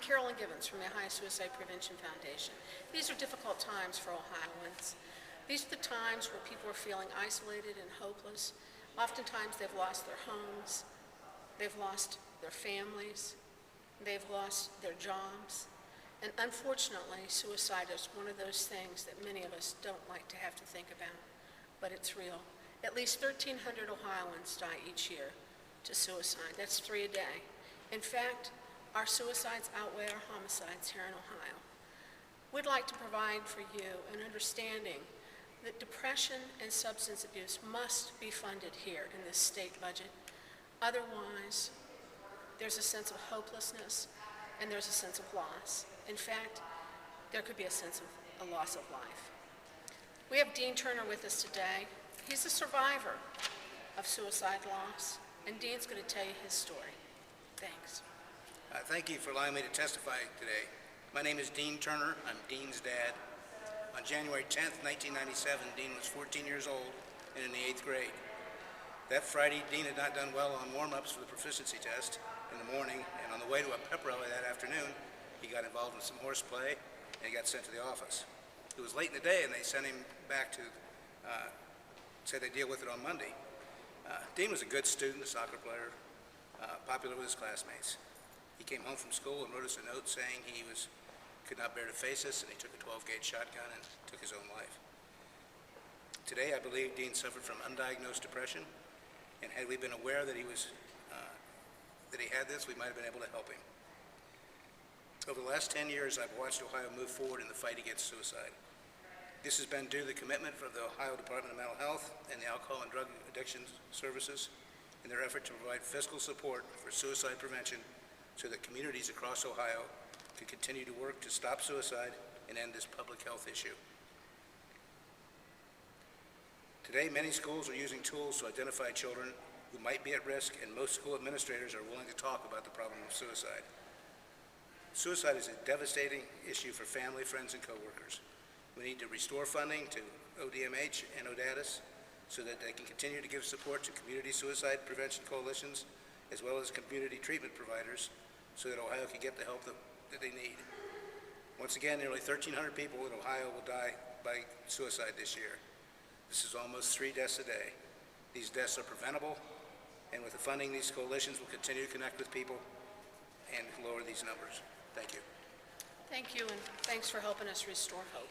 Carolyn Givens from the Ohio Suicide Prevention Foundation. These are difficult times for Ohioans. These are the times where people are feeling isolated and hopeless. Oftentimes they've lost their homes, they've lost their families, they've lost their jobs. And unfortunately, suicide is one of those things that many of us don't like to have to think about, but it's real. At least 1,300 Ohioans die each year to suicide. That's 3 a day. In fact, our suicides outweigh our homicides here in Ohio. We'd like to provide for you an understanding that depression and substance abuse must be funded here in this state budget. Otherwise, there's a sense of hopelessness and there's a sense of loss. In fact, there could be a sense of a loss of life. We have Dean Turner with us today. He's a survivor of suicide loss, and Dean's going to tell you his story. Thanks. Thank you for allowing me to testify today. My name is Dean Turner. I'm Dean's dad. On January 10th, 1997, Dean was 14 years old and in the 8th grade. That Friday, Dean had not done well on warm-ups for the proficiency test in the morning, and on the way to a pep rally that afternoon, he got involved in some horseplay and he got sent to the office. It was late in the day and they sent him back to say they'd deal with it on Monday. Dean was a good student, a soccer player, popular with his classmates. He came home from school and wrote us a note saying he could not bear to face us, and he took a 12-gauge shotgun and took his own life. Today, I believe Dean suffered from undiagnosed depression, and had we been aware that he had this, we might have been able to help him. Over the last 10 years, I've watched Ohio move forward in the fight against suicide. This has been due to the commitment of the Ohio Department of Mental Health and the Alcohol and Drug Addiction Services in their effort to provide fiscal support for suicide prevention so that communities across Ohio can continue to work to stop suicide and end this public health issue. Today, many schools are using tools to identify children who might be at risk, and most school administrators are willing to talk about the problem of suicide. Suicide is a devastating issue for family, friends, and coworkers. We need to restore funding to ODMH and ODATIS so that they can continue to give support to community suicide prevention coalitions as well as community treatment providers so that Ohio can get the help that they need. Once again, nearly 1,300 people in Ohio will die by suicide this year. This is almost 3 deaths a day. These deaths are preventable, and with the funding, these coalitions will continue to connect with people and lower these numbers. Thank you. Thank you, and thanks for helping us restore hope.